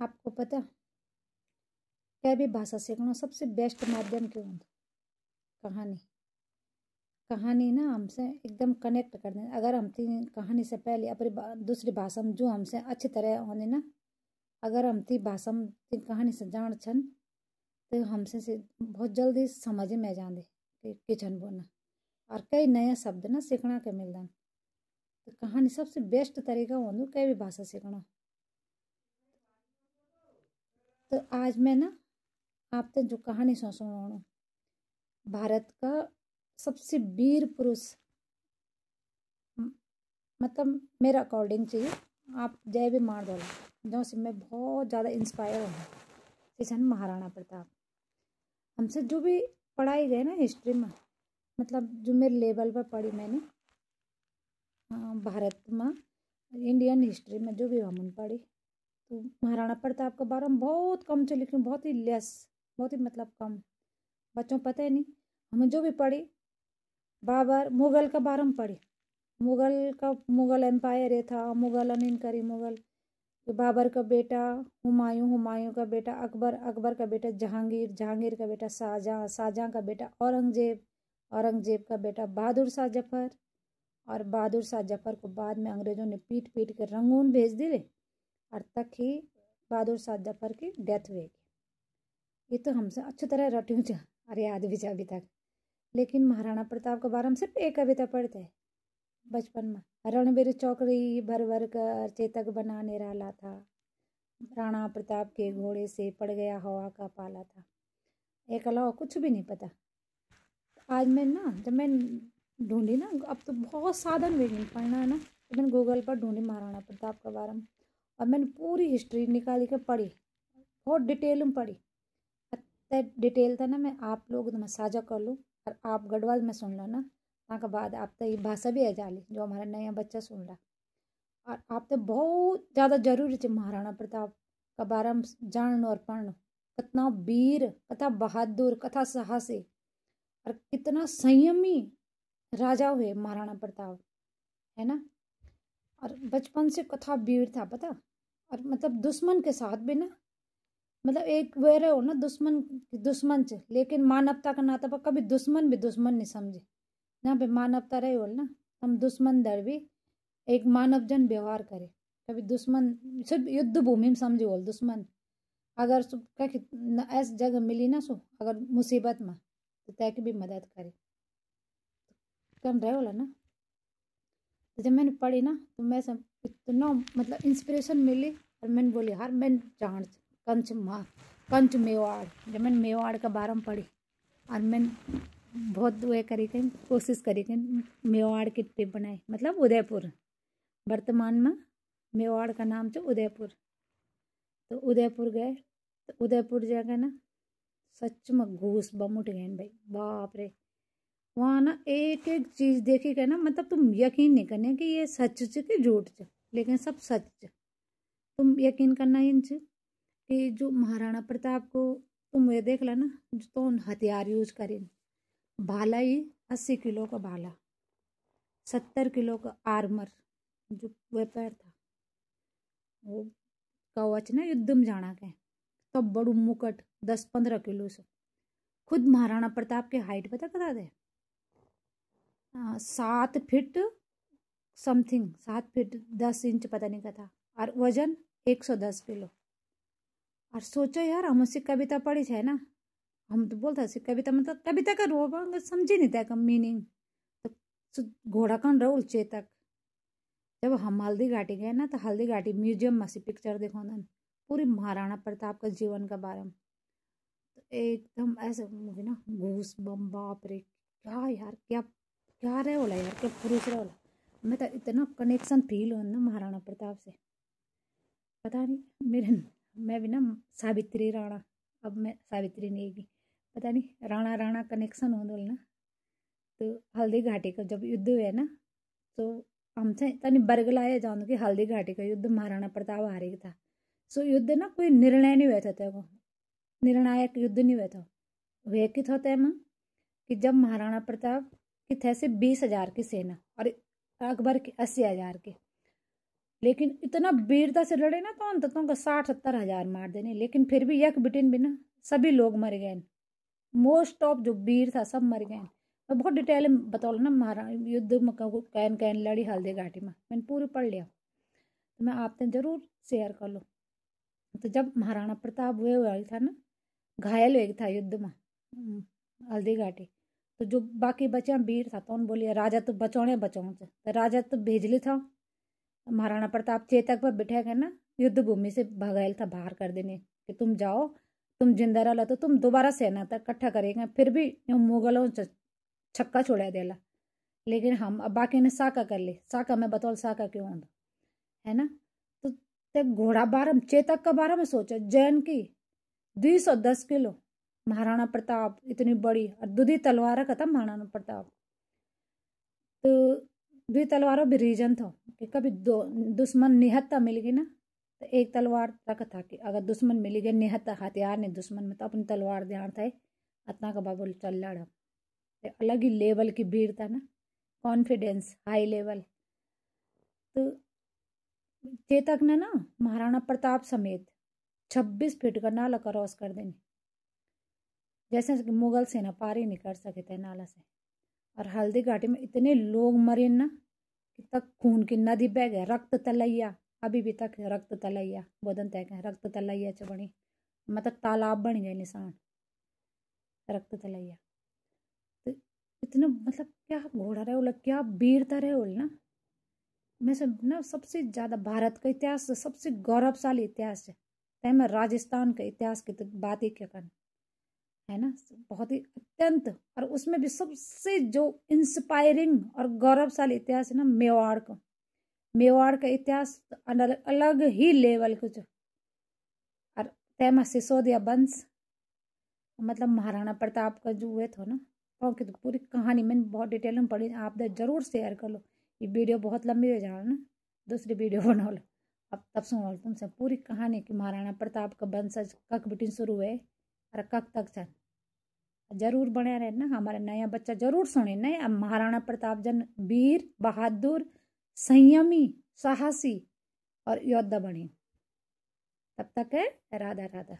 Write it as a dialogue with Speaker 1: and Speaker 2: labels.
Speaker 1: आपको पता क्या भी भाषा सीखना सबसे बेस्ट माध्यम क्यों होता? कहानी। कहानी ना हमसे एकदम कनेक्ट कर दें। अगर हम कहानी से पहले अपनी दूसरी भाषा में जो हमसे अच्छी तरह होने ना, अगर हम ती भाषा में कहानी से जान छन तो हमसे से बहुत जल्दी समझ में आ जाते कि किचन बोलना और कई नए शब्द ना सीखना के मिलते। तो कहानी सबसे बेस्ट तरीका हो कई भी भाषा सीखना। तो आज मैं ना आपसे जो कहानी सुनाऊँ, भारत का सबसे वीर पुरुष, मतलब मेरा अकॉर्डिंग चाहिए, आप जय भी मार दो जो से मैं बहुत ज़्यादा इंस्पायर हूँ, किसान महाराणा प्रताप। हमसे जो भी पढ़ाई गए ना हिस्ट्री में, मतलब जो मेरे लेवल पर पढ़ी मैंने भारत में इंडियन हिस्ट्री में जो भी हमने पढ़ी, तो महाराणा प्रताप के बारे में बहुत कम से लिखी, बहुत ही लेस, बहुत ही मतलब कम, बच्चों पता ही नहीं। हमें जो भी पढ़ी बाबर मुगल के बारे में पढ़ी, मुगल एम्पायर ये था, मुगल अनिन करी मुगल, बाबर का बेटा हुमायूं, हुमायूं का बेटा अकबर, अकबर का बेटा जहांगीर, जहांगीर का बेटा शाहजहां, शाहजहां का बेटा औरंगजेब, औरंगजेब का बेटा बहादुर शाह जफर, और बहादुर शाह जफर को बाद में अंग्रेजों ने पीट पीट कर रंगून भेज दिए और तक ही बहादुर शाह जफर की डेथ हुई। ये तो हमसे अच्छी तरह रट्यूं च अरे याद भी अभी तक। लेकिन महाराणा प्रताप के बारे में सिर्फ एक कविता पढ़ते हैं बचपन में, रणबीर चौकड़ी भर भर कर चेतक बनाने रहा था, राणा प्रताप के घोड़े से पड़ गया हवा का पाला था। एक अलावा कुछ भी नहीं पता। आज मैं ना जब मैं ढूंढी ना, अब तो बहुत साधन भी पढ़ना है ना, तो मैंने गूगल पर ढूंढी महाराणा प्रताप के बारे में और मैंने पूरी हिस्ट्री निकाली के पढ़ी, बहुत डिटेल में पढ़ी। डिटेल था ना मैं आप लोग तो मैं साझा कर लूँ और आप गढ़वाल में सुन लो ना, के बाद आप तो ये भाषा भी है जाली जो हमारा नया बच्चा सुन रहा। और आप तो बहुत ज़्यादा जरूरी है महाराणा प्रताप का बारे में जानना और पढ़ना। कितना वीर, कथा बहादुर, कथा साहसी और कितना संयमी राजा हुए महाराणा प्रताप, है ना। और बचपन से कथा वीर था पता, और मतलब दुश्मन के साथ भी ना, मतलब एक वे रहे हो ना दुश्मन से, लेकिन मानवता का नाता पर कभी दुश्मन भी दुश्मन नहीं समझे। जहाँ पे मानवता रहे हो ना, हम दुश्मन दर भी एक मानव जन व्यवहार करे, कभी दुश्मन सिर्फ युद्ध भूमि में समझे हो दुश्मन। अगर ऐसी जगह मिली ना सो अगर मुसीबत में तो तय की भी मदद करे, कम रहे होला ना। तो जब मैंने पढ़ी ना तो मैं सब इतना मतलब इंस्पिरेशन मिली और मैंने बोली यार मैं जान कंच मेवाड़, जब मैंने मेवाड़ के बारे में पढ़ी और मैंने बहुत वे करी थी, कोशिश करी थी मेवाड़ की ट्रिप बनाई, मतलब उदयपुर, वर्तमान में मेवाड़ का नाम था उदयपुर। तो उदयपुर गए, तो उदयपुर जगह ना सच में घूस बम उठ गए भाई, बाप रे। वहाँ ना एक एक चीज़ देखी गई ना, मतलब तुम यकीन नहीं करने कि ये सच च कि झूठ च, लेकिन सब सच च। तुम यकीन करना इन च कि जो महाराणा प्रताप को तुम ये देख ला ना, जो तो हथियार यूज करें, भाला ही 80 किलो का भाला, 70 किलो का आर्मर, जो वेपर था वो कवच ना युद्ध में जाना के, तब बड़ू मुकट 10-15 किलो से। खुद महाराणा प्रताप के हाइट पता करा दे 7 फीट समथिंग, 7 फीट 10 इंच पता नहीं क्या था, और वजन 110 किलो। और सोचो यार हम उससे कविता पढ़ी है ना, हम तो बोलता कविता मतलब कविता का रोब समझी नहीं था मीनिंग। तो घोड़ा कौन रहुल चेतक, जब हम हल्दी घाटी गए ना तो हल्दी घाटी म्यूजियम में से पिक्चर देखो ना पूरी महाराणा प्रताप का जीवन के बारे में, तो एकदम ऐसे मुझे ना घूस बम, बाप रे क्या यार, क्या क्या रहे होला यार, क्या पुरुष रहे होला। मैं तो इतना कनेक्शन फील हो ना महाराणा प्रताप से, पता नहीं मेरे, मैं भी ना सावित्री राणा, अब मैं सावित्री नहीं की, पता नहीं राणा राणा कनेक्शन हो ना। तो हल्दी घाटी का जब युद्ध हुआ ना, तो हमसे तनी बरगलाए जान कि हल्दी घाटी का युद्ध महाराणा प्रताप हारे था। सो युद्ध ना कोई निर्णय नहीं हुआ था, तेको निर्णायक युद्ध नहीं हुआ था। वे कित होता है माँ कि जब महाराणा प्रताप की थे से 20,000 की सेना और अकबर की 80,000 की, लेकिन इतना वीरता से लड़े ना तो अंततों का 60-70 हजार मार देने, लेकिन फिर भी यक बिटिन भी ना सभी लोग मर गए। मोस्ट ऑफ जो वीर था सब मर गए। मैं बहुत डिटेल में बतौल ना, महाराणा युद्ध में कैन कैन लड़ी हल्दी घाटी में, मैंने पूरी पढ़ लिया, तो मैं आपने जरूर शेयर कर लो। तो जब महाराणा प्रताप हुए था ना, घायल हो था युद्ध में हल्दी घाटी, तो जो बाकी बचा वीर था तो उन बोलिए राजा तो बचौने से, तो राजा तो भेजली था महाराणा प्रताप चेतक पर बिठा कर ना युद्ध भूमि से भगायल था बाहर कर देने कि तुम जाओ, तुम जिंदा रहा तो तुम दोबारा सेना तक इकट्ठा करेंगे, फिर भी मुगलों छक्का छोड़ा देला। लेकिन हम अब बाकी ने साका कर ली, साका में बतौल साका क्यों होता है ना। तो ते घोड़ा बारह चेतक का बारह में सोचा, जैन की 210 किलो, महाराणा प्रताप इतनी बड़ी और दूधी तलवार रखा था महाराणा प्रताप। तो दूधी तलवारों भी रीजन था कि कभी दुश्मन निहत्ता मिल गई ना, तो एक तलवार रखा था कि अगर दुश्मन मिल गया निहत्ता हथियार नहीं दुश्मन में, तो अपनी तलवार ध्यान था अतना का बाबू चल लड़ा। अलग ही लेवल की भीड़ था ना, कॉन्फिडेंस हाई लेवल। तो चेतक ने ना महाराणा प्रताप समेत 26 फीट का नाला क्रॉस कर देनी, जैसे मुगल सेना पार ही नहीं कर सके थे नाला से। और हल्दी घाटी में इतने लोग मरे ना कि तक खून की नदी बह गया, रक्त तलैया, अभी भी तक रक्त तलैया बोधन तय है, रक्त तलैया च बनी, मतलब तालाब बन गए निशान रक्त तलैया। तो इतना मतलब क्या घोड़ा रहे हो, क्या वीरता रहे हो ना। मैं सब ना सबसे ज्यादा भारत का इतिहास सबसे गौरवशाली इतिहास है, तैमें राजस्थान का इतिहास की तो बात ही क्या करना है ना, बहुत ही अत्यंत। और उसमें भी सबसे जो इंस्पायरिंग और गौरवशाली इतिहास है ना मेवाड़ का, मेवाड़ का इतिहास अलग ही लेवल कुछ। और तैमा सिसोदिया वंश, मतलब महाराणा प्रताप का जो हुए थे ना, तो पूरी कहानी मैंने बहुत डिटेल में पढ़ी, आप जरूर शेयर कर लो। ये वीडियो बहुत लंबी हो जाए ना, दूसरी वीडियो बना लो। अब तब सुनो तुमसे पूरी कहानी कि महाराणा प्रताप का वंशज कक बिटिन शुरू हुए और कक तक चल। जरूर बने रहे ना, हमारे नया बच्चा जरूर सुने नहीं। अब महाराणा प्रताप जन वीर बहादुर संयमी साहसी और योद्धा बने। तब तक है राधा राधा।